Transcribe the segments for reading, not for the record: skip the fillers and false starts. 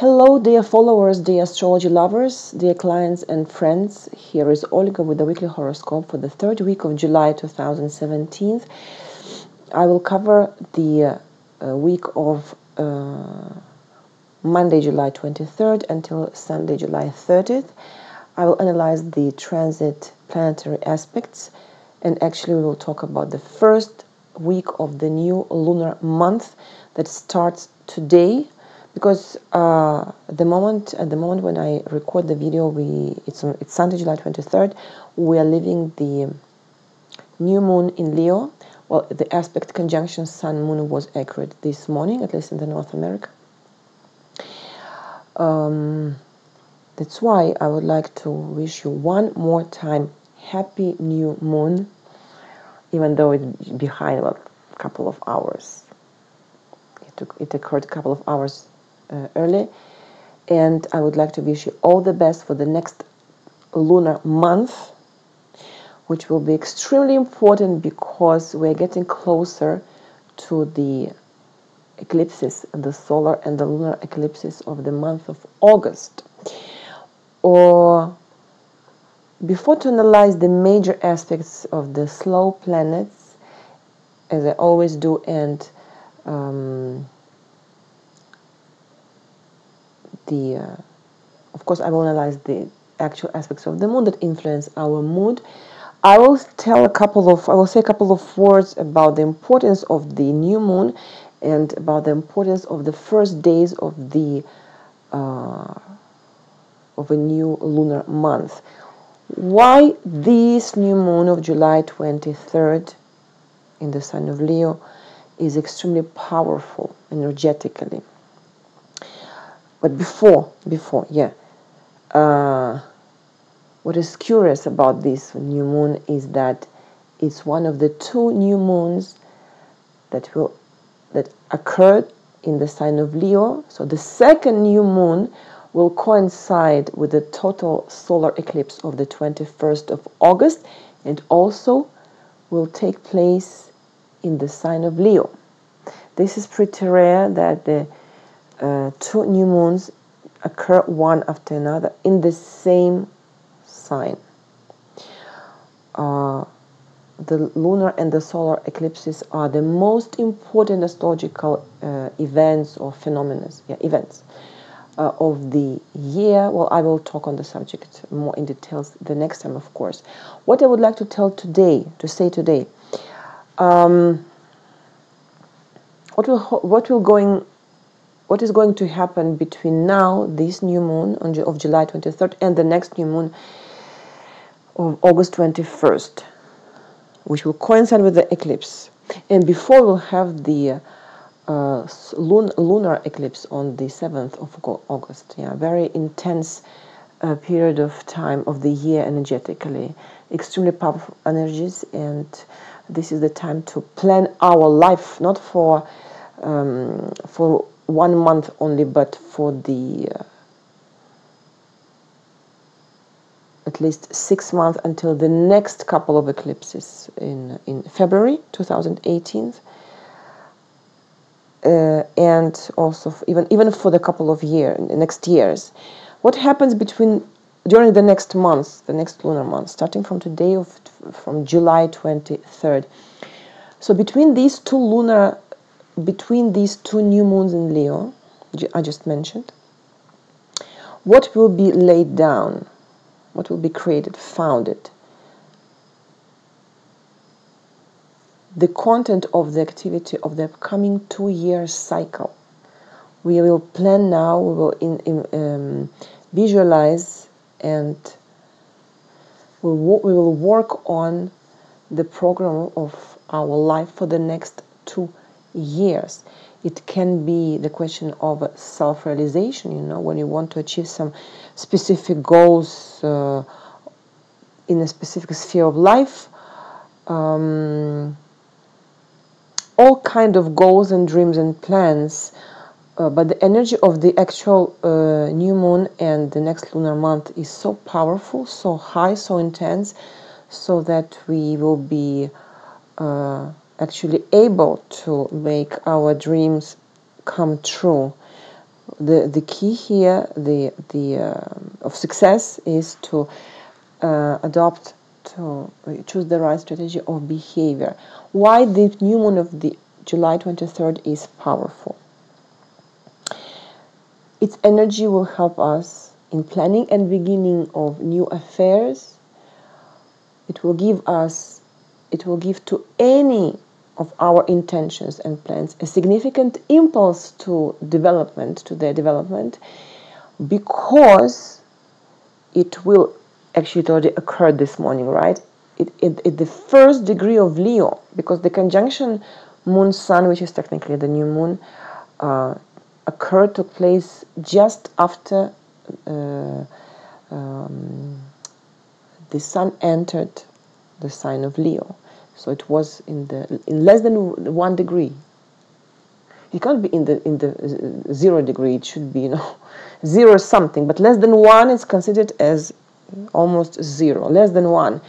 Hello, dear followers, dear astrology lovers, dear clients and friends. Here is Olga with the weekly horoscope for the third week of July 2017. I will cover the week of Monday, July 23rd until Sunday, July 30th. I will analyze the transit planetary aspects, and actually we will talk about the first week of the new lunar month that starts today. Because at the moment when I record the video, it's Sunday, July 23rd. We are living the new moon in Leo. Well, the aspect conjunction Sun Moon was accurate this morning, at least in the North America. That's why I would like to wish you one more time happy new moon, even though it's behind a couple of hours. It occurred a couple of hours early, and I would like to wish you all the best for the next lunar month, which will be extremely important because we're getting closer to the eclipses, the solar and the lunar eclipses of the month of August. Or before to analyze the major aspects of the slow planets, as I always do, and of course, I will analyze the actual aspects of the moon that influence our mood. I will say a couple of words about the importance of the new moon and about the importance of the first days of a new lunar month. Why this new moon of July 23rd in the sign of Leo is extremely powerful energetically. But before, what is curious about this new moon is that it's one of the two new moons that occurred in the sign of Leo. So the second new moon will coincide with the total solar eclipse of the 21st of August, and also will take place in the sign of Leo. This is pretty rare that the two new moons occur one after another in the same sign. The lunar and the solar eclipses are the most important astrological events or phenomena, events of the year. Well, I will talk on the subject more in details the next time, of course. What I would like to say today, what is going to happen between now, this new moon of July 23rd, and the next new moon of August 21st, which will coincide with the eclipse. And before we'll have the lunar eclipse on the 7th of August. Yeah, very intense period of time of the year energetically, extremely powerful energies, and this is the time to plan our life, not for 1 month only, but for the at least 6 months until the next couple of eclipses in February 2018, and also even for the couple of next years. What happens during the next month, the next lunar month, starting from today, from July 23rd? So between these two new moons in Leo, I just mentioned, what will be laid down? What will be created, founded? The content of the activity of the upcoming 2-year cycle. We will plan now, we will visualize, and we will work on the program of our life for the next 2 years. It can be the question of self-realization, when you want to achieve some specific goals in a specific sphere of life. All kind of goals and dreams and plans, but the energy of the actual new moon and the next lunar month is so powerful, so high, so intense, so that we will be actually able to make our dreams come true. The key here, of success is to adopt, to choose the right strategy of behavior. Why the new moon of the July 23rd is powerful? Its energy will help us in planning and beginning of new affairs. It will give to any of our intentions and plans a significant impulse to their development, because it will, actually it already occurred this morning, right? It the first degree of Leo, because the conjunction Moon Sun, which is technically the new moon, took place just after the Sun entered the sign of Leo. So it was in less than 1 degree. It can't be in the 0 degree. It should be, 0 something, but less than 1 is considered as almost 0, less than 1.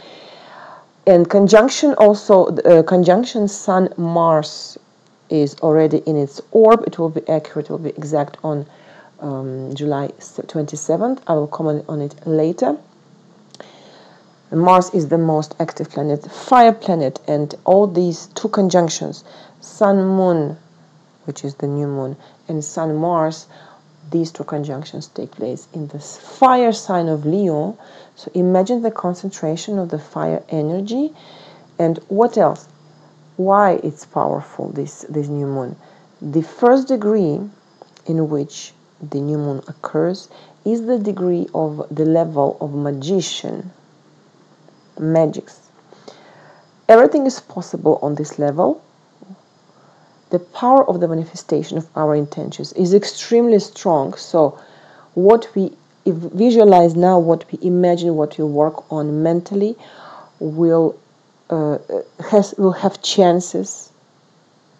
And conjunction conjunction Sun Mars is already in its orb. It will be accurate, it will be exact on July 27th. I will comment on it later. Mars is the most active planet, fire planet, and all these two conjunctions, Sun Moon, which is the new moon, and Sun Mars, these two conjunctions take place in the fire sign of Leo. So imagine the concentration of the fire energy. And what else? Why it's powerful, this new moon? The first degree in which the new moon occurs is the degree of the level of magician, magics. Everything is possible on this level. The power of the manifestation of our intentions is extremely strong. So what we visualize now, what we imagine, what we work on mentally will have chances,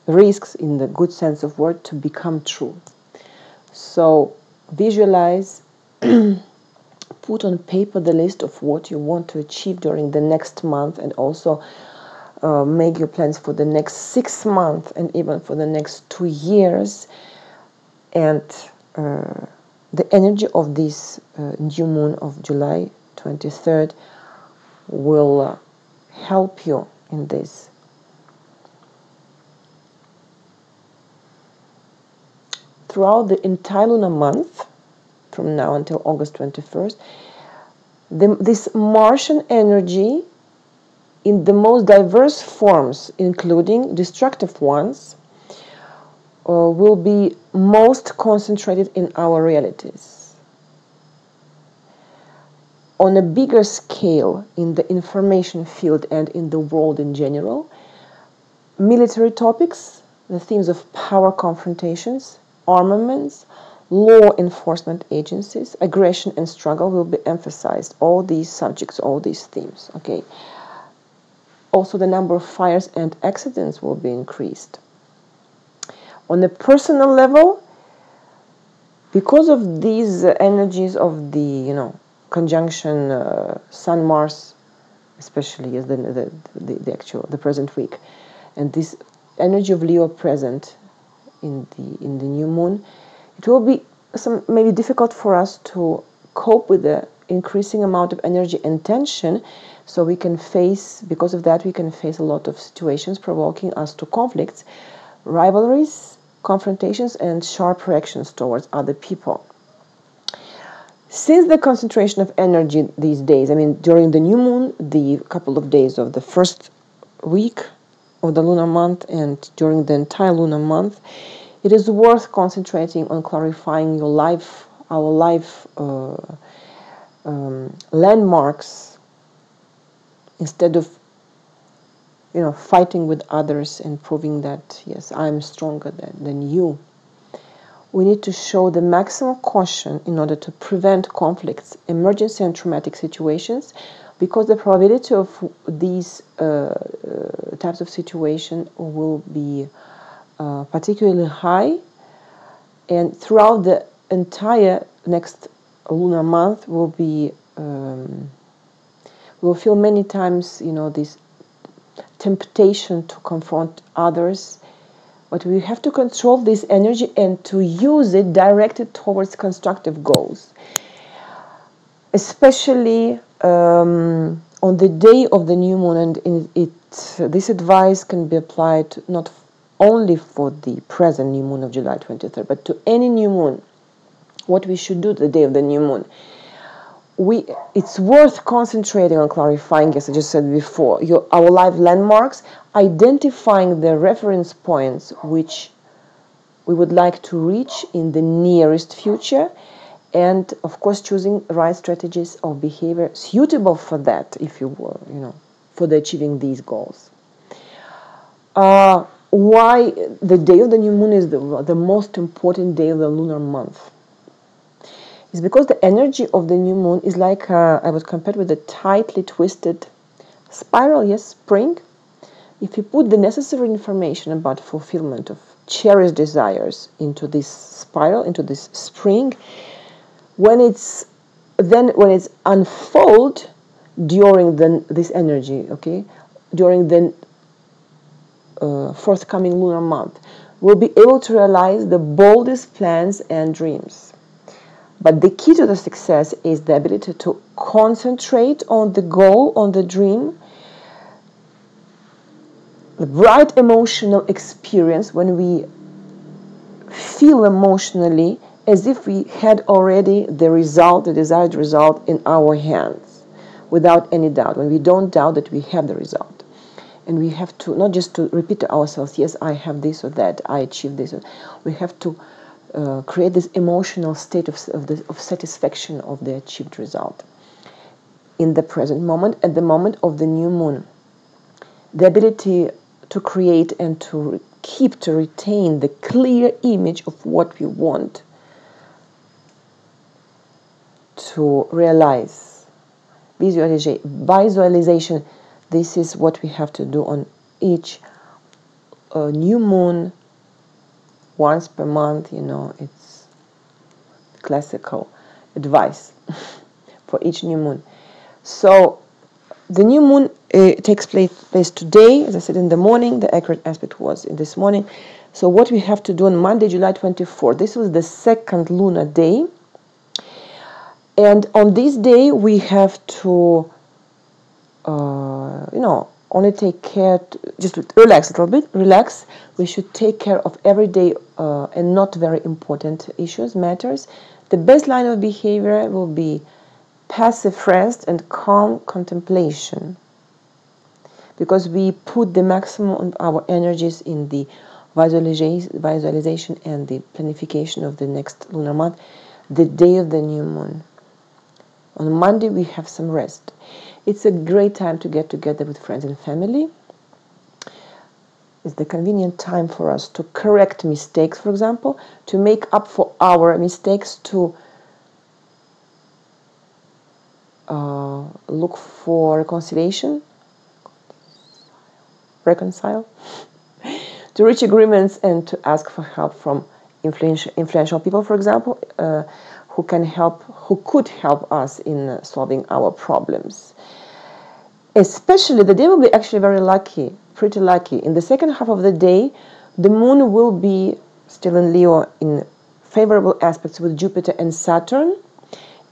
risks in the good sense of word, to become true. So visualize, put on paper the list of what you want to achieve during the next month, and also make your plans for the next 6 months and even for the next 2 years. And the energy of this new moon of July 23rd will help you in this. Throughout the entire lunar month, from now until August 21st, this Martian energy in the most diverse forms, including destructive ones, will be most concentrated in our realities. On a bigger scale, in the information field and in the world in general, military topics, the themes of power confrontations, armaments, law enforcement agencies, aggression and struggle will be emphasized. All these subjects, all these themes, okay? Also, the number of fires and accidents will be increased. On a personal level, because of these energies of the conjunction Sun Mars, especially as the present week, and this energy of Leo present in the new moon, it will be maybe difficult for us to cope with the increasing amount of energy and tension. So because of that, we can face a lot of situations provoking us to conflicts, rivalries, confrontations, and sharp reactions towards other people. Since the concentration of energy these days, during the new moon, the couple of days of the first week of the lunar month, and during the entire lunar month, it is worth concentrating on clarifying our life landmarks, instead of fighting with others and proving that, yes, I'm stronger than you. We need to show the maximum caution in order to prevent conflicts, emergency and traumatic situations, because the probability of these types of situation will be particularly high. And throughout the entire next lunar month, we'll feel many times, this temptation to confront others, But we have to control this energy and to use it directed towards constructive goals. Especially on the day of the new moon, and this advice can be applied not only for the present new moon of July 23rd, but to any new moon. What we should do the day of the new moon. It's worth concentrating on clarifying, as I just said before, our life landmarks, identifying the reference points which we would like to reach in the nearest future, and of course choosing right strategies of behavior suitable for that, if you will, for the achieving these goals. Why the day of the new moon is the most important day of the lunar month? It's because the energy of the new moon is like, I would compare it with a tightly twisted spiral, yes, spring. If you put the necessary information about fulfillment of cherished desires into this spiral, into this spring, when it's unfold during this energy, okay, during the forthcoming lunar month, we'll be able to realize the boldest plans and dreams. But the key to the success is the ability to concentrate on the goal, on the dream, the right emotional experience when we feel emotionally as if we had already the result, the desired result in our hands, without any doubt, when we don't doubt that we have the result. And we have to, not just to repeat to ourselves, yes, I have this or that, I achieved this. We have to create this emotional state of satisfaction of the achieved result in the present moment, at the moment of the new moon. The ability to create and to retain the clear image of what we want to realize. Visualization, this is what we have to do on each new moon, once per month. It's classical advice for each new moon. So the new moon takes place today, as I said, in the morning. The accurate aspect was in this morning. So what we have to do on Monday, July 24th, this was the second lunar day. And on this day, we have to, only take care, just relax a little bit, relax. We should take care of everyday and not very important issues, matters. The best line of behavior will be passive rest and calm contemplation, because we put the maximum of our energies in the visualization and the planification of the next lunar month, the day of the new moon. On Monday, we have some rest. It's a great time to get together with friends and family. It's the convenient time for us to correct mistakes, for example, to make up for our mistakes, to look for reconcile, to reach agreements and to ask for help from influential people, for example, who could help us in solving our problems. Especially, the day will be actually very lucky, pretty lucky. In the second half of the day, the moon will be still in Leo in favorable aspects with Jupiter and Saturn,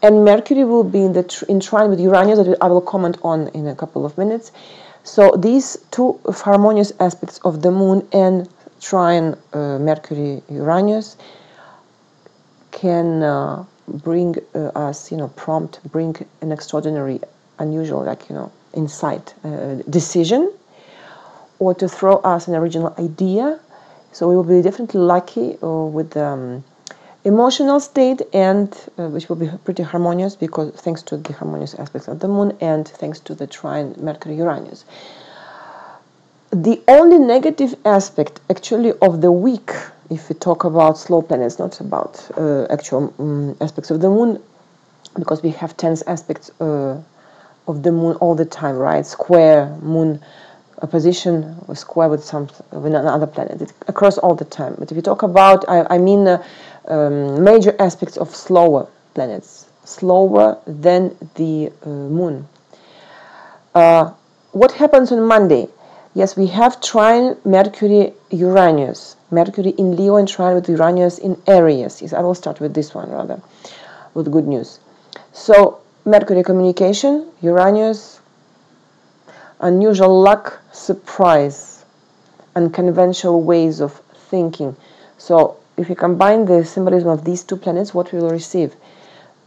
and Mercury will be in trine with Uranus, that I will comment on in a couple of minutes. So these two harmonious aspects of the moon and trine Mercury-Uranus can bring us, bring an extraordinary, unusual, insight, decision, or to throw us an original idea. So we will be definitely lucky with emotional state, and which will be pretty harmonious, because thanks to the harmonious aspects of the moon and thanks to the trine Mercury-Uranus. The only negative aspect actually of the week, if we talk about slow planets, not about actual aspects of the moon, because we have tense aspects of the moon all the time, right? Square moon opposition or square with another planet. It's across all the time. But if you talk about, I mean major aspects of slower planets, slower than the moon. What happens on Monday? Yes, we have trine Mercury Uranus. Mercury in Leo and trine with Uranus in Aries. Yes, I will start with this one rather, with good news. So Mercury communication, Uranus, unusual luck, surprise, unconventional ways of thinking. So if you combine the symbolism of these two planets, what we will receive?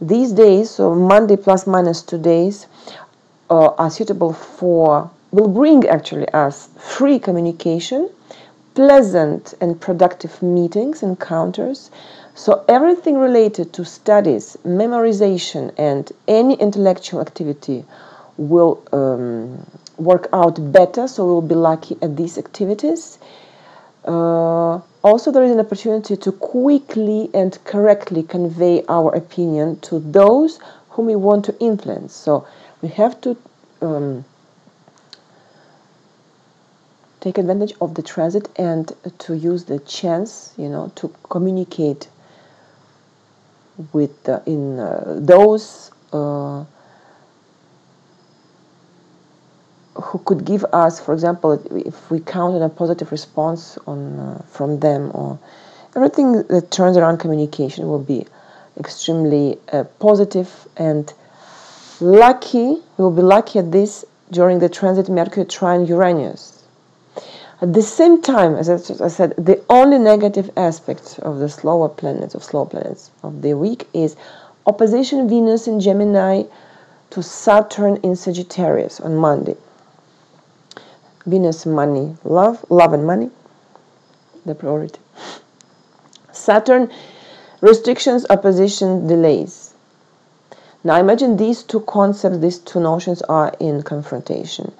These days, so Monday plus minus 2 days, are suitable for, will bring actually us free communication, pleasant and productive meetings, encounters. So everything related to studies, memorization, and any intellectual activity will work out better, so we'll be lucky at these activities. Also, there is an opportunity to quickly and correctly convey our opinion to those whom we want to influence. So we have to take advantage of the transit and to use the chance, to communicate with those who could give us, for example, if we count on a positive response from them, or everything that turns around communication will be extremely positive and lucky. We will be lucky at this during the transit Mercury trine Uranus. At the same time, as I said, the only negative aspect of the slow planets of the week is opposition Venus in Gemini to Saturn in Sagittarius on Monday. Venus, money, love and money, the priority. Saturn, restrictions, opposition, delays. Now imagine these two concepts, these two notions are in confrontation.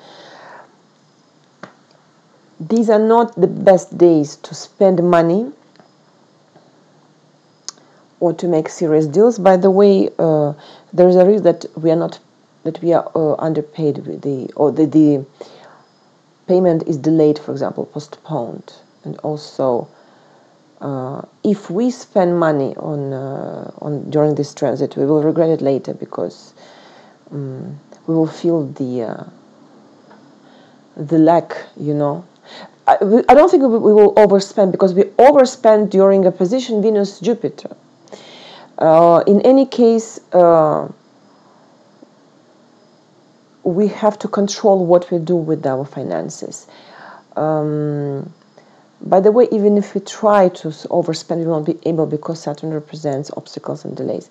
These are not the best days to spend money or to make serious deals. By the way, there is a risk that we are underpaid with the payment is delayed, for example, postponed. And also, if we spend money on during this transit, we will regret it later, because we will feel the lack. I don't think we will overspend, because we overspend during a position Venus Jupiter. In any case, we have to control what we do with our finances. By the way, even if we try to overspend, we won't be able, because Saturn represents obstacles and delays.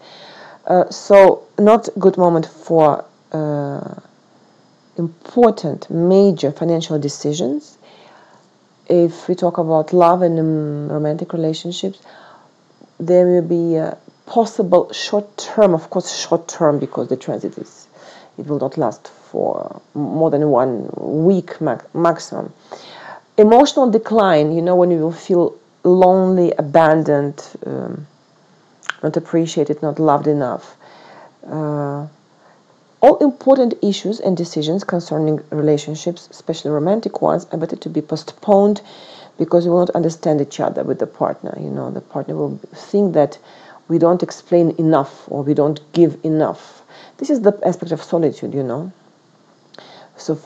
So not a good moment for important, major financial decisions. If we talk about love and romantic relationships, there will be a possible short-term, of course short-term, because the transit it will not last for more than 1 week maximum. Emotional decline, when you will feel lonely, abandoned, not appreciated, not loved enough. All important issues and decisions concerning relationships, especially romantic ones, are better to be postponed, because we will not understand each other with the partner. The partner will think that we don't explain enough, or we don't give enough. This is the aspect of solitude, So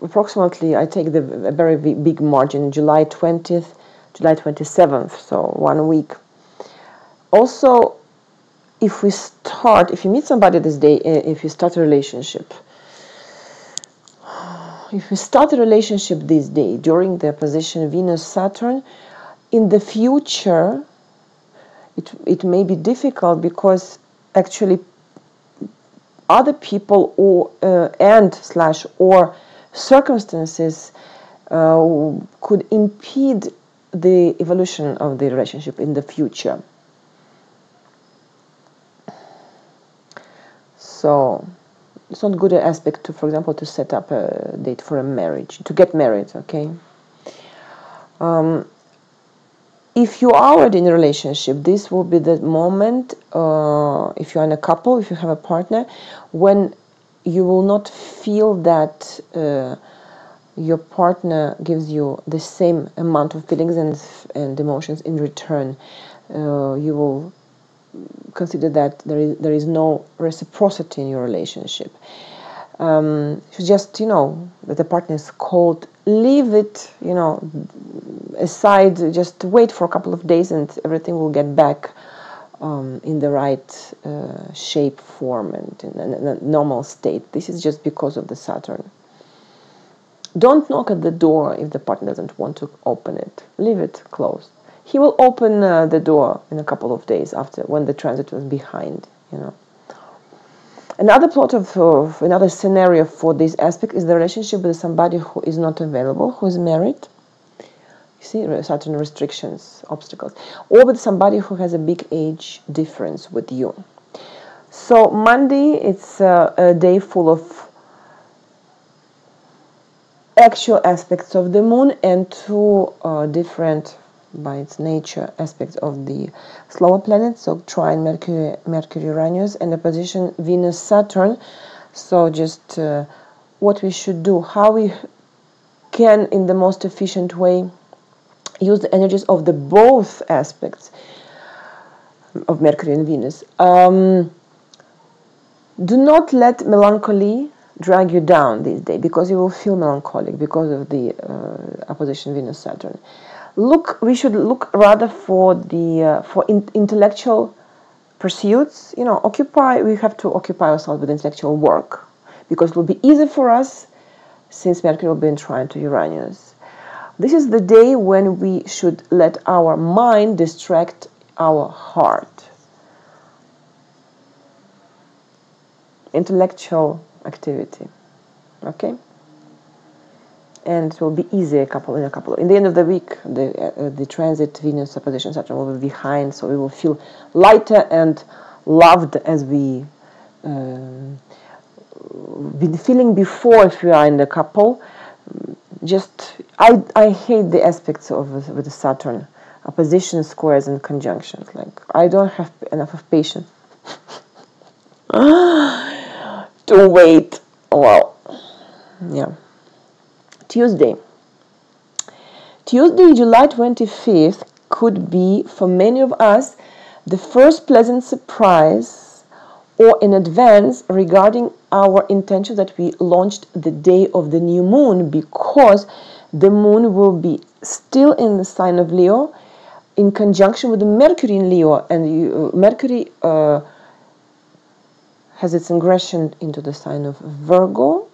approximately, I take a very big margin, July 20th, July 27th, so 1 week. Also, if you meet somebody this day, if you start a relationship, this day during the position Venus-Saturn, in the future, it may be difficult, because actually other people or circumstances could impede the evolution of the relationship in the future. So it's not good aspect to, for example, to set up a date for a marriage, to get married, okay? If you are already in a relationship, this will be the moment, if you're in a couple, if you have a partner, when you will not feel that your partner gives you the same amount of feelings and emotions in return. You will consider that there is no reciprocity in your relationship. You just, you know, that the partner is cold, leave it, you know, aside, just wait for a couple of days and everything will get back in the right shape, form, and in a normal state. This is just because of the Saturn. Don't knock at the door if the partner doesn't want to open it. Leave it closed. He will open the door in a couple of days after, when the transit was behind, you know. Another plot of another scenario for this aspect is the relationship with somebody who is not available, who is married. You see, certain restrictions, obstacles, or with somebody who has a big age difference with you. So Monday, it's a day full of actual aspects of the moon and two different, by its nature, aspects of the slower planets, so trine Mercury Uranus, and the position Venus Saturn. So just what we should do, how we can in the most efficient way use the energies of the both aspects of Mercury and Venus. Do not let melancholy drag you down this day, because you will feel melancholic because of the opposition Venus Saturn. We should look rather for the intellectual pursuits. You know, we have to occupy ourselves with intellectual work, because it will be easy for us since Mercury will be in trine to Uranus. This is the day when we should let our mind distract our heart. Intellectual activity, okay? And it will be easy in the end of the week. The transit Venus opposition Saturn will be behind, so we will feel lighter and loved as we been feeling before. If we are in the couple, I hate the aspects with the Saturn opposition, squares, and conjunctions. Like, I don't have enough of patience to wait. Well, yeah. Tuesday, July 25th could be, for many of us, the first pleasant surprise or in advance regarding our intention that we launched the day of the new moon, because the moon will be still in the sign of Leo in conjunction with the Mercury in Leo, and Mercury has its ingression into the sign of Virgo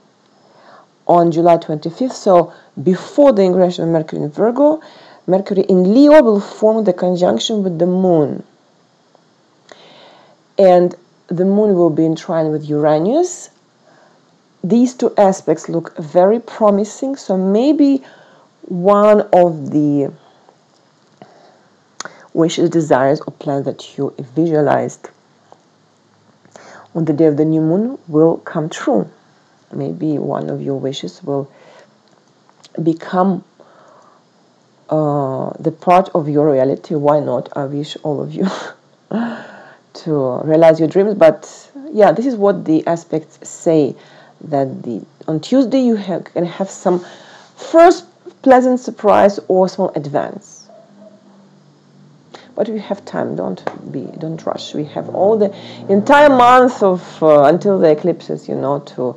on July 25th. So before the ingression of Mercury in Virgo, Mercury in Leo will form the conjunction with the moon. And the moon will be in trine with Uranus. These two aspects look very promising. So maybe one of the wishes, desires, or plans that you visualized on the day of the new moon will come true. Maybe one of your wishes will become the part of your reality. Why not? I wish all of you to realize your dreams. But yeah, this is what the aspects say, that on Tuesday you can have some first pleasant surprise or small advance. But we have time. Don't rush. We have all the entire month of until the eclipses, to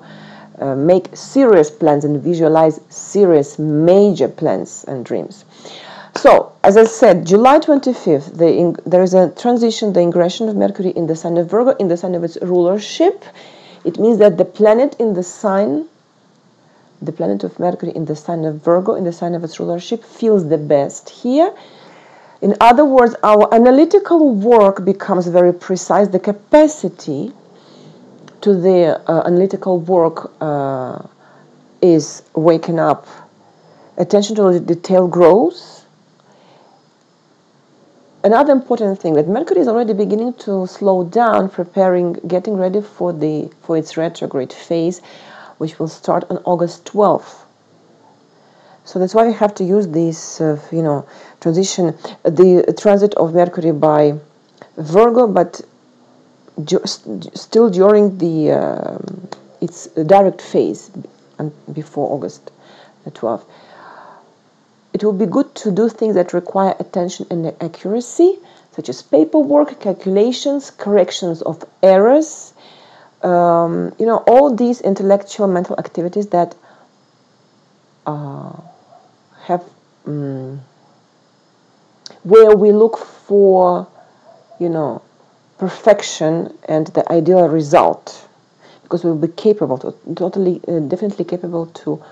make serious plans and visualize serious major plans and dreams. So, as I said, July 25th, there is a transition, the ingression of Mercury in the sign of Virgo, in the sign of its rulership. It means that the planet of Mercury in the sign of Virgo, in the sign of its rulership, feels the best here. In other words, our analytical work becomes very precise. The capacity to the analytical work is waking up. Attention to the detail grows. Another important thing, that Mercury is already beginning to slow down, getting ready for its retrograde phase, which will start on August 12th. So that's why we have to use this, transition, the transit of Mercury by Virgo, but still during its direct phase before August 12th. It will be good to do things that require attention and accuracy, such as paperwork, calculations, corrections of errors, you know, all these intellectual, mental activities that have where we look for, you know, perfection and the ideal result, because we'll be capable, totally, definitely capable to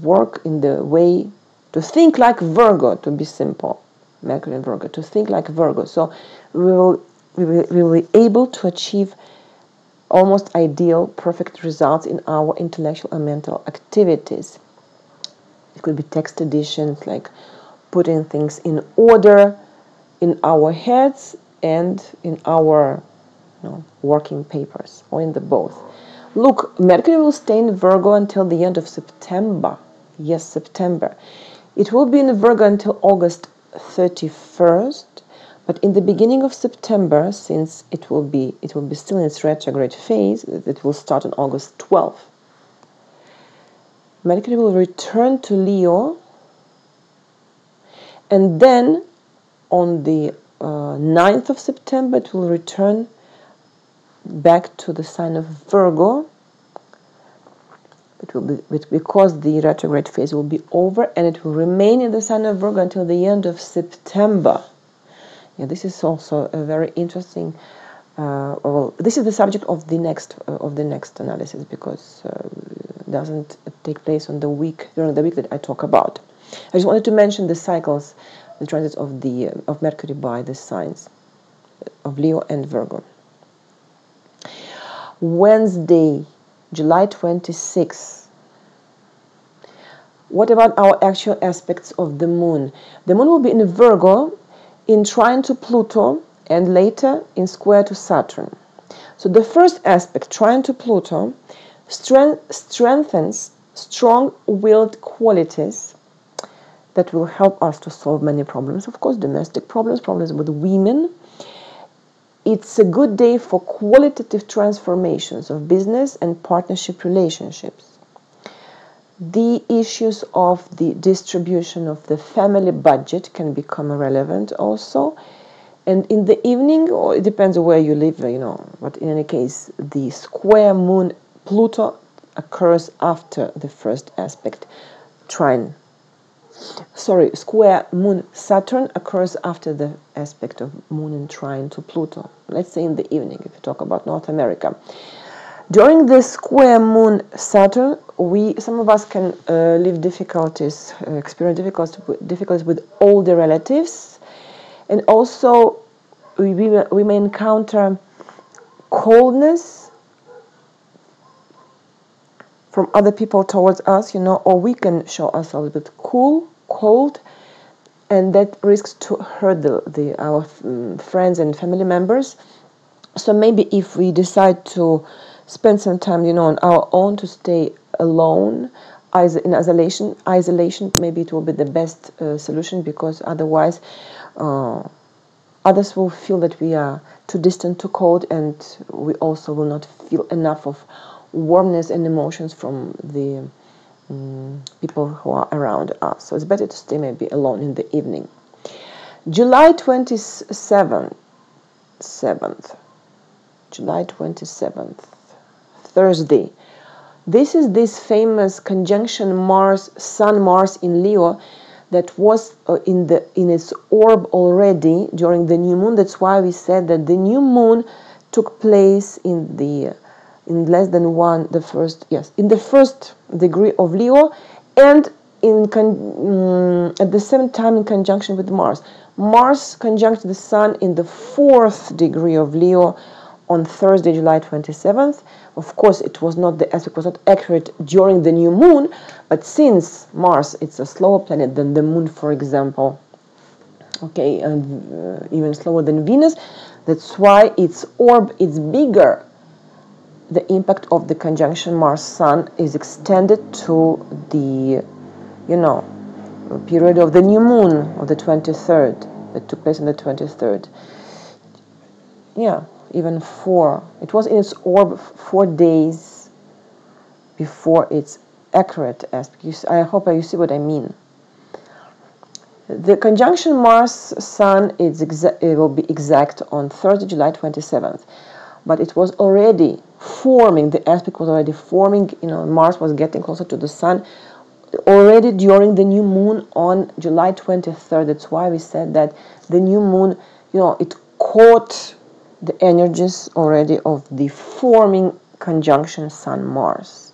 work in the way, to think like Virgo, to be simple, Mercury and Virgo, to think like Virgo. So we will be able to achieve almost ideal, perfect results in our intellectual and mental activities. It could be text additions, like putting things in order in our heads and in our, you know, working papers, or in the both. Look, Mercury will stay in Virgo until the end of September. Yes, September. It will be in Virgo until August 31st, but in the beginning of September, since it will be still in its retrograde phase, it will start on August 12th. Mercury will return to Leo, and then on the 9th of September, it will return back to the sign of Virgo. It will be, because the retrograde phase will be over, and it will remain in the sign of Virgo until the end of September. Yeah, this is also a very interesting. Well, this is the subject of the next analysis, because it doesn't take place on the week during the week that I talk about. I just wanted to mention the cycles, the transits of Mercury by the signs of Leo and Virgo. Wednesday, July 26th. What about our actual aspects of the moon? The moon will be in Virgo, in trine to Pluto, and later in square to Saturn. So the first aspect, trine to Pluto, strengthens strong-willed qualities that will help us to solve many problems, of course, domestic problems, problems with women. It's a good day for qualitative transformations of business and partnership relationships. The issues of the distribution of the family budget can become relevant also. And in the evening, or it depends on where you live, you know, but in any case, the square moon Pluto occurs after the first aspect, trine. Sorry, square moon Saturn occurs after the aspect of moon and trine to Pluto. Let's say in the evening, if you talk about North America. During the square moon Saturn, some of us can experience difficulties with older relatives, and also we may encounter coldness from other people towards us, you know, or we can show ourselves a bit cold, and that risks to hurt our friends and family members. So maybe if we decide to spend some time, you know, on our own, to stay alone, in isolation, maybe it will be the best solution, because otherwise others will feel that we are too distant, too cold, and we also will not feel enough of warmness and emotions from the people who are around us. So it's better to stay maybe alone in the evening. July 27th, Thursday. This is this famous conjunction Sun-Mars in Leo that was in its orb already during the new moon. That's why we said that the new moon took place in less than in the first degree of Leo, and at the same time in conjunction with Mars. Mars conjunct the Sun in the 4th degree of Leo on Thursday, July 27th. Of course, the aspect was not accurate during the new moon, but since Mars, it's a slower planet than the moon, for example, okay, and even slower than Venus, that's why its orb is bigger. The impact of the conjunction Mars-Sun is extended to the, period of the new moon of the 23rd, that took place on the 23rd. Yeah, even 4. It was in its orb 4 days before its accurate aspect. I hope you see what I mean. The conjunction Mars-Sun it will be exact on Thursday, July 27th. but it was already forming, the aspect was already forming, Mars was getting closer to the Sun already during the new moon on July 23rd. That's why we said that the new moon, it caught the energies already of the forming conjunction Sun-Mars.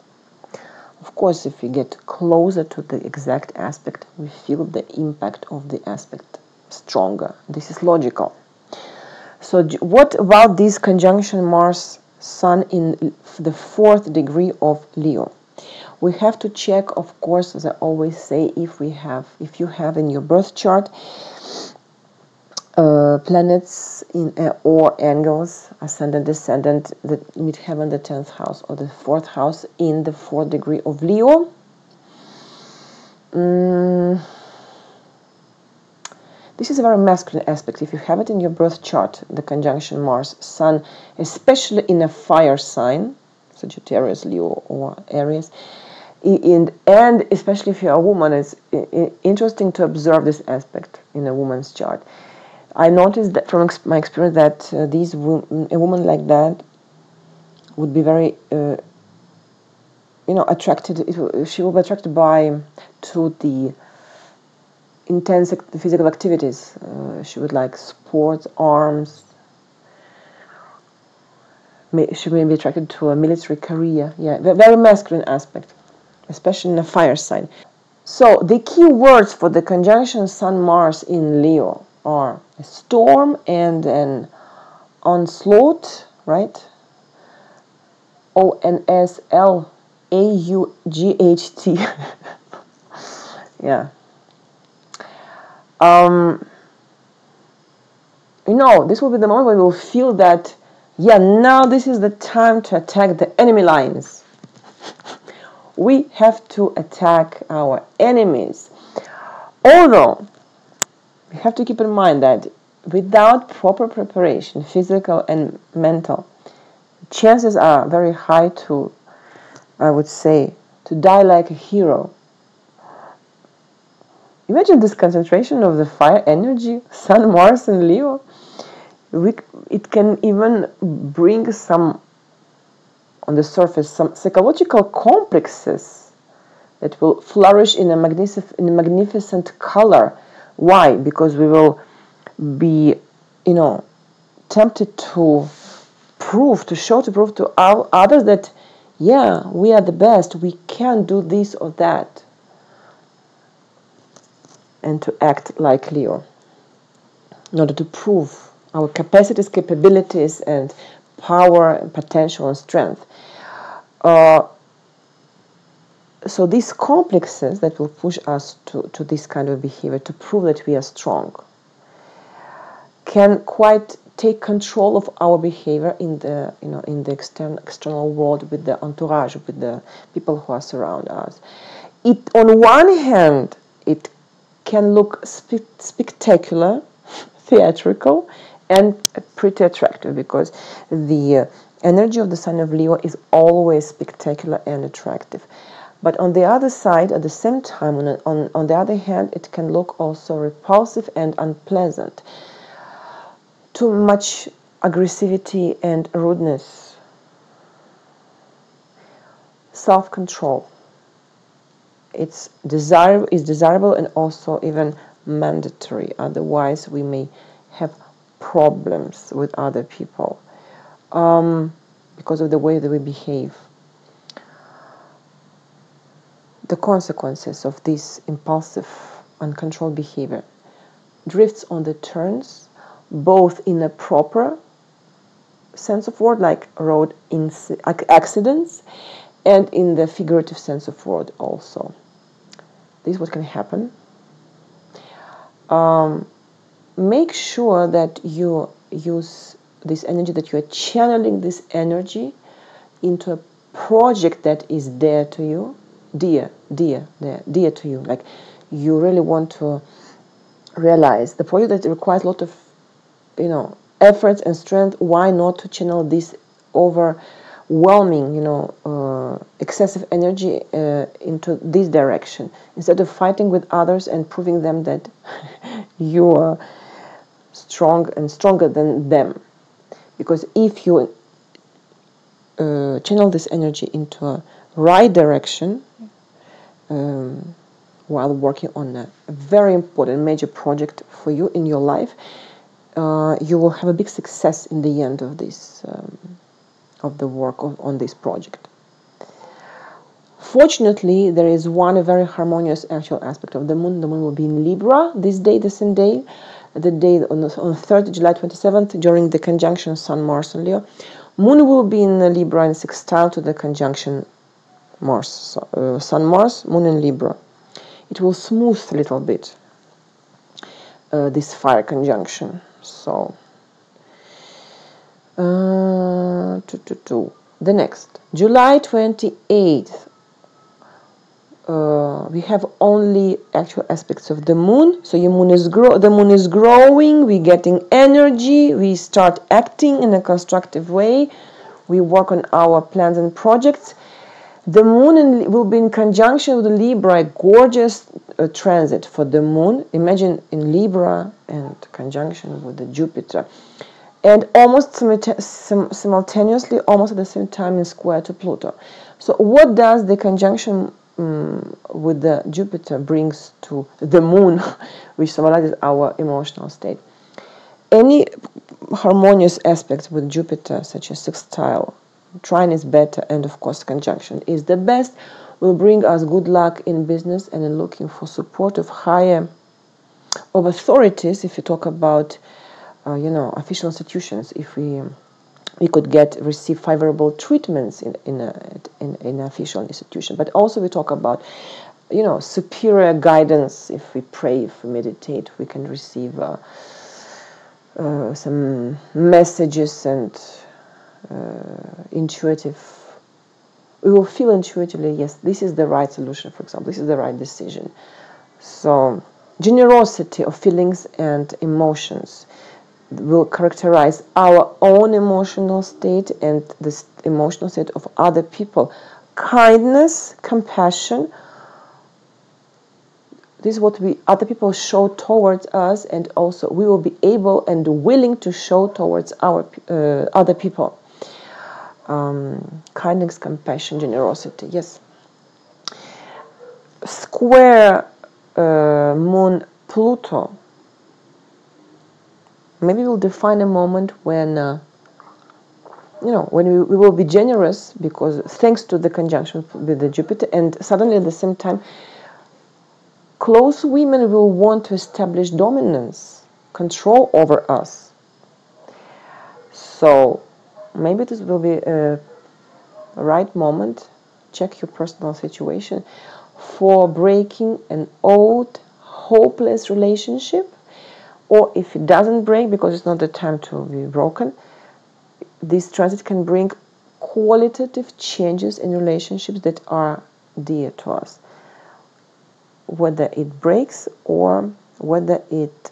Of course, if we get closer to the exact aspect, we feel the impact of the aspect stronger. This is logical. So what about this conjunction Mars-Sun in the 4th degree of Leo? We have to check, of course, as I always say, if you have in your birth chart planets or angles, ascendant, descendant, that midheaven, the 10th house, or the 4th house in the 4th degree of Leo. This is a very masculine aspect. If you have it in your birth chart, the conjunction Mars-Sun, especially in a fire sign, Sagittarius, Leo, or Aries, and especially if you're a woman, it's interesting to observe this aspect in a woman's chart. I noticed that from my experience that a woman like that would be very, attracted. She will be attracted to the intense physical activities. She would like sports, arms. She may be attracted to a military career. Yeah, very masculine aspect, especially in a fire sign. So the key words for the conjunction Sun-Mars in Leo are a storm and an onslaught, right? ONSLAUGHT. Yeah. This will be the moment when we'll feel that, now this is the time to attack the enemy lines. We have to attack our enemies. Although, we have to keep in mind that without proper preparation, physical and mental, chances are very high to, I would say, to die like a hero. Imagine this concentration of the fire energy, Sun, Mars, and Leo. It can even bring some, on the surface, some psychological complexes that will flourish in a magnificent color. Why? Because we will be, tempted to prove to others that, we are the best, we can do this or that, and to act like Leo in order to prove our capacities, capabilities, and power, and potential, and strength. So these complexes that will push us to this kind of behavior, to prove that we are strong, can quite take control of our behavior in the external world, with the entourage, with the people who are surround us. It, on one hand, it can look spectacular, theatrical, and pretty attractive, because the energy of the sign of Leo is always spectacular and attractive. But on the other side, at the same time, on the other hand, it can look also repulsive and unpleasant. Too much aggressivity and rudeness. Self-control. It's desirable and also even mandatory. Otherwise, we may have problems with other people because of the way that we behave. The consequences of this impulsive, uncontrolled behavior drifts on the turns, both in a proper sense of word, like road accidents, and in the figurative sense of word also. This is what can happen. Make sure that you use this energy, that you are channeling this energy into a project that is dear to you, dear to you. Like, you really want to realize the project that requires a lot of, efforts and strength. Why not to channel this overwhelming, excessive energy into this direction, instead of fighting with others and proving them that you are strong and stronger than them. Because if you channel this energy into a right direction while working on a very important major project for you in your life, you will have a big success in the end of this of the work on this project. Fortunately, there is one very harmonious actual aspect of the moon. The moon will be in Libra this day, the same day, the day on 3rd July 27th, during the conjunction Sun, Mars, and Leo. Moon will be in Libra and sextile to the conjunction Mars, Sun, Mars, Moon in Libra. It will smooth a little bit this fire conjunction. So, the next, July 28th. We have only actual aspects of the moon. So your moon is the moon is growing, we're getting energy, we start acting in a constructive way, we work on our plans and projects. The moon will be in conjunction with Libra, a gorgeous transit for the moon. Imagine in Libra and conjunction with the Jupiter. And almost simultaneously, almost at the same time, in square to Pluto. So what does the conjunction with the Jupiter brings to the moon, which symbolizes our emotional state? Any harmonious aspects with Jupiter, such as sextile, trine is better, and of course conjunction is the best, will bring us good luck in business and in looking for support of authorities. If you talk about official institutions, if we could receive favorable treatments in an official institution. But also we talk about superior guidance. If we pray, if we meditate, we can receive some messages and we will feel intuitively, yes, this is the right solution, for example, this is the right decision. So generosity of feelings and emotions will characterize our own emotional state and the emotional state of other people. Kindness, compassion, this is what other people show towards us, and also we will be able and willing to show towards our other people. Kindness, compassion, generosity, yes. Square moon Pluto. Maybe we'll define a moment when when we will be generous, because thanks to the conjunction with the Jupiter, and suddenly at the same time close women will want to establish dominance, control over us. So maybe this will be a right moment, check your personal situation, for breaking an old, hopeless relationship. Or if it doesn't break, because it's not the time to be broken, this transit can bring qualitative changes in relationships that are dear to us. Whether it breaks or whether it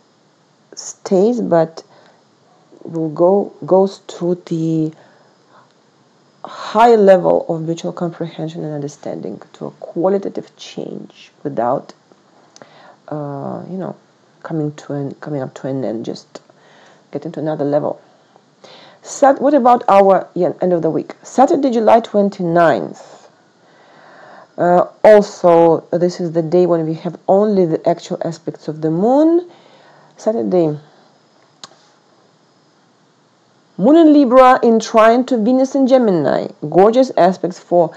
stays, but goes to the high level of mutual comprehension and understanding, to a qualitative change without, coming up to an end, just getting to another level. What about our end of the week? Saturday, July 29th. Also, this is the day when we have only the actual aspects of the moon. Saturday, Moon in Libra in trine to Venus in Gemini. Gorgeous aspects for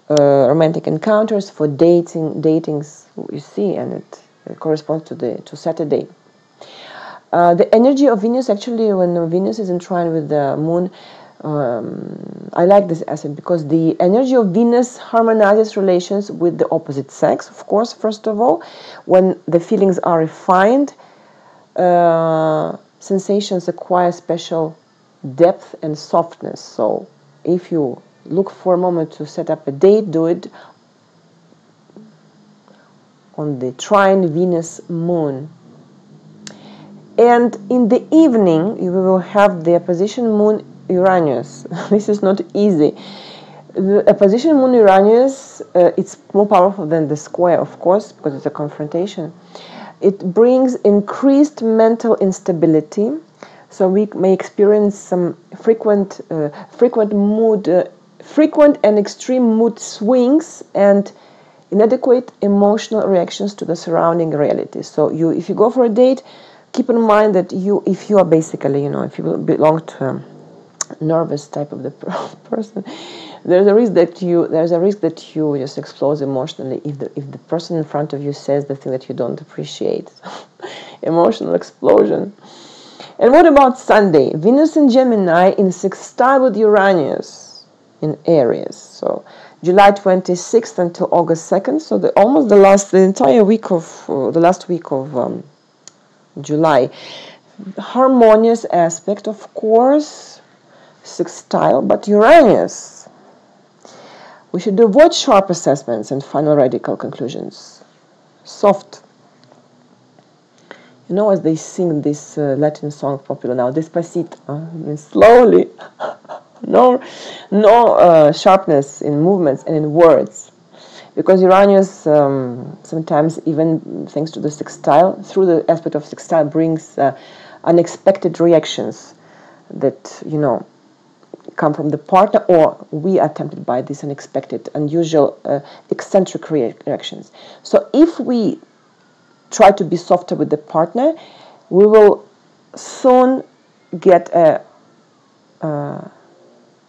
romantic encounters, for datings, you see, and it corresponds to Saturday. The energy of Venus, actually, when Venus is in trine with the moon, I like this aspect because the energy of Venus harmonizes relations with the opposite sex, of course, first of all. When the feelings are refined, sensations acquire special depth and softness. So if you look for a moment to set up a date, do it on the trine Venus moon. And in the evening, you will have the opposition moon Uranus. This is not easy. The opposition moon Uranus, it's more powerful than the square, of course, because it's a confrontation. It brings increased mental instability, so we may experience some frequent mood frequent and extreme mood swings and inadequate emotional reactions to the surrounding reality. So if you go for a date, keep in mind that if you are basically, if you belong to a nervous type of the person, there's a risk that you just explode emotionally if the person in front of you says the thing that you don't appreciate. Emotional explosion. And what about Sunday? Venus in Gemini in sextile with Uranus in Aries. So July 26th until August 2nd. So the last week of July. Harmonious aspect, of course, sextile, but Uranus. We should avoid sharp assessments and final radical conclusions. Soft. As they sing this Latin song popular now, Despacito, slowly. No sharpness in movements and in words. Because Uranus, sometimes even thanks to the sextile, through the aspect of sextile, brings unexpected reactions that, come from the partner, or we are tempted by these unexpected, unusual, eccentric reactions. So if we try to be softer with the partner, we will soon get a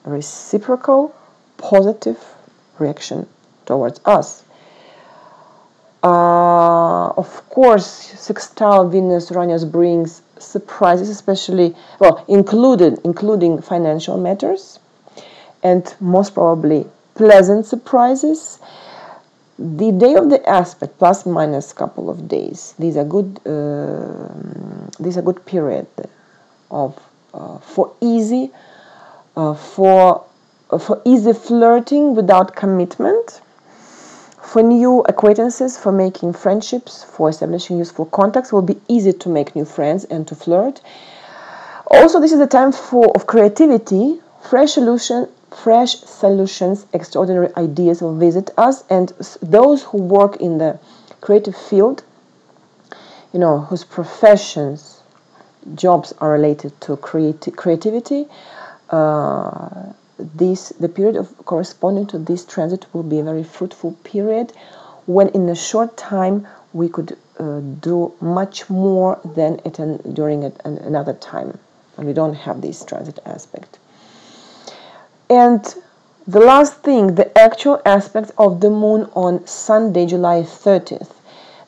reciprocal, positive reaction towards us. Of course, sextile Venus-Uranus brings surprises, especially, including financial matters, and most probably pleasant surprises. The day of the aspect, plus minus couple of days, these are good period for easy flirting without commitment, for new acquaintances, for making friendships, for establishing useful contacts. Will be easy to make new friends and to flirt. Also, this is a time of creativity, fresh solutions, extraordinary ideas will visit us, and those who work in the creative field, whose professions, jobs are related to creativity, the period corresponding to this transit will be a very fruitful period, when in a short time we could do much more than during another time, and we don't have this transit aspect. And the last thing, the actual aspect of the moon on Sunday, July 30th.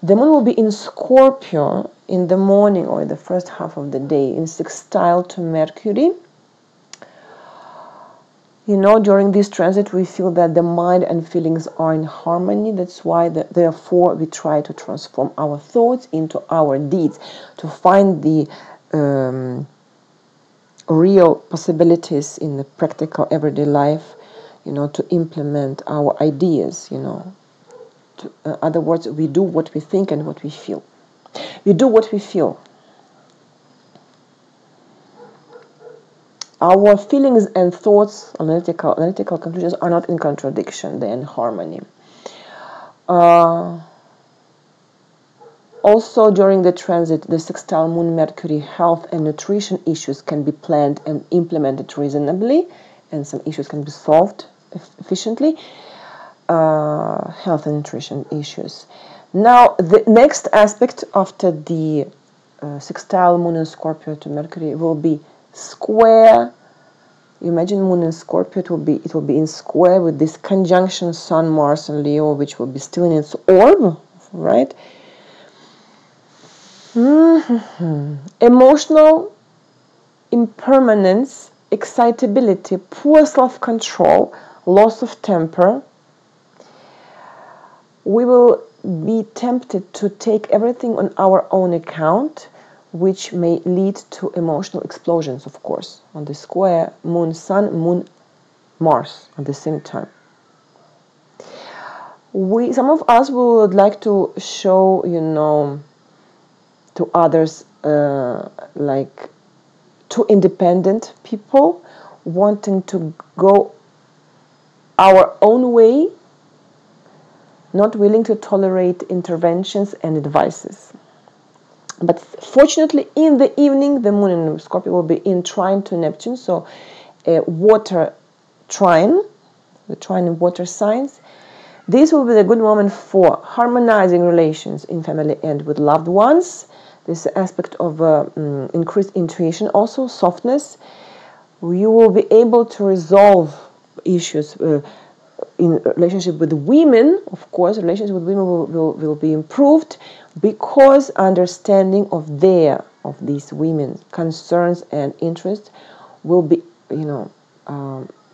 The moon will be in Scorpio in the morning or in the first half of the day, in sextile to Mercury. During this transit, we feel that the mind and feelings are in harmony. That's why, therefore, we try to transform our thoughts into our deeds, to find the real possibilities in the practical everyday life, to implement our ideas, in other words, we do what we think and what we feel. We do what we feel. Our feelings and thoughts, analytical conclusions, are not in contradiction, they're in harmony. Also, during the transit, the sextile moon Mercury, health and nutrition issues can be planned and implemented reasonably, and some issues can be solved efficiently. Health and nutrition issues. Now, the next aspect after the sextile moon in Scorpio to Mercury will be square. You imagine moon in Scorpio, it will be in square with this conjunction Sun, Mars, and Leo, which will be still in its orb, right? Emotional impermanence, excitability, poor self-control, loss of temper. We will be tempted to take everything on our own account, which may lead to emotional explosions, of course, on the square moon, Sun, moon, Mars at the same time. Some of us would like to show, to others, like two independent people wanting to go our own way, not willing to tolerate interventions and advices. But fortunately, in the evening, the moon in Scorpio will be in trine to Neptune, so a water trine, the trine in water signs. This will be a good moment for harmonizing relations in family and with loved ones. This aspect of increased intuition, also softness. You will be able to resolve issues in relationship with women. Of course, relations with women will be improved because understanding of these women's concerns and interests will be,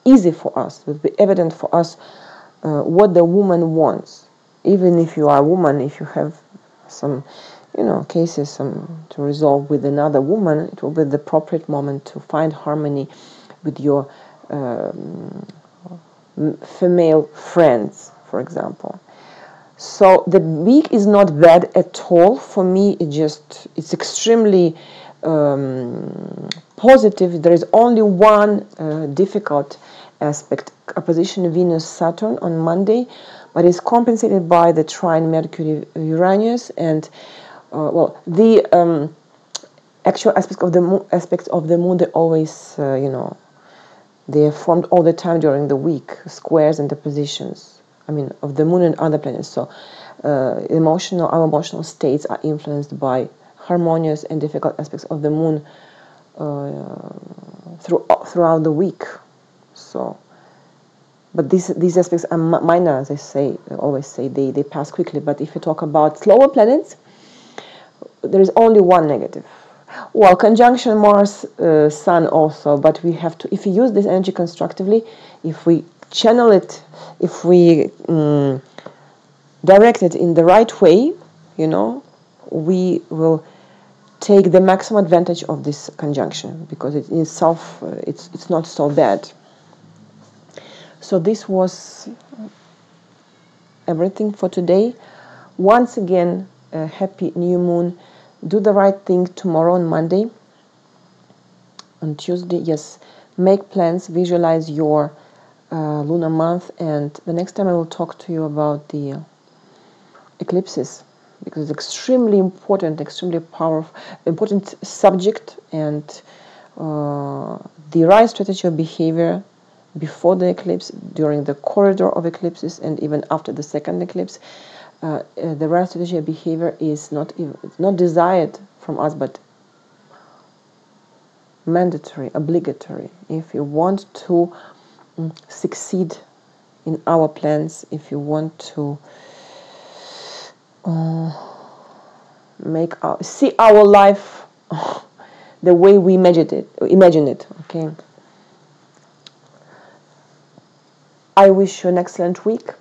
easy for us. Will be evident for us what the woman wants. Even if you are a woman, if you have some, cases to resolve with another woman, it will be the appropriate moment to find harmony with your female friends, for example. So the week is not bad at all. For me, it's extremely positive. There is only one difficult aspect, opposition Venus-Saturn on Monday, but it's compensated by the trine Mercury-Uranus and the actual aspects of the moon. They always, they are formed all the time during the week, squares and oppositions. Of the moon and other planets. So, our emotional states are influenced by harmonious and difficult aspects of the moon throughout the week. So, but these aspects are minor, as I always say, they pass quickly. But if you talk about slower planets, there is only one negative. Well, conjunction Mars, Sun also, but we have to, if we use this energy constructively, if we channel it, if we direct it in the right way, we will take the maximum advantage of this conjunction because it in itself, it's not so bad. So this was everything for today. Once again, a happy new moon. Do the right thing tomorrow on Monday. On Tuesday, yes, make plans, visualize your lunar month, and the next time I will talk to you about the eclipses because it's extremely important, extremely powerful, important subject, and the right strategy of behavior before the eclipse, during the corridor of eclipses, and even after the second eclipse. The right strategy of behavior is not desired from us, but mandatory, obligatory. If you want to succeed in our plans, if you want to see our life the way we imagine it, okay? I wish you an excellent week.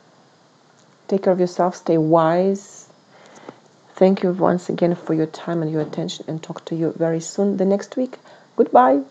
Take care of yourself, stay wise. Thank you once again for your time and your attention, and talk to you very soon the next week. Goodbye.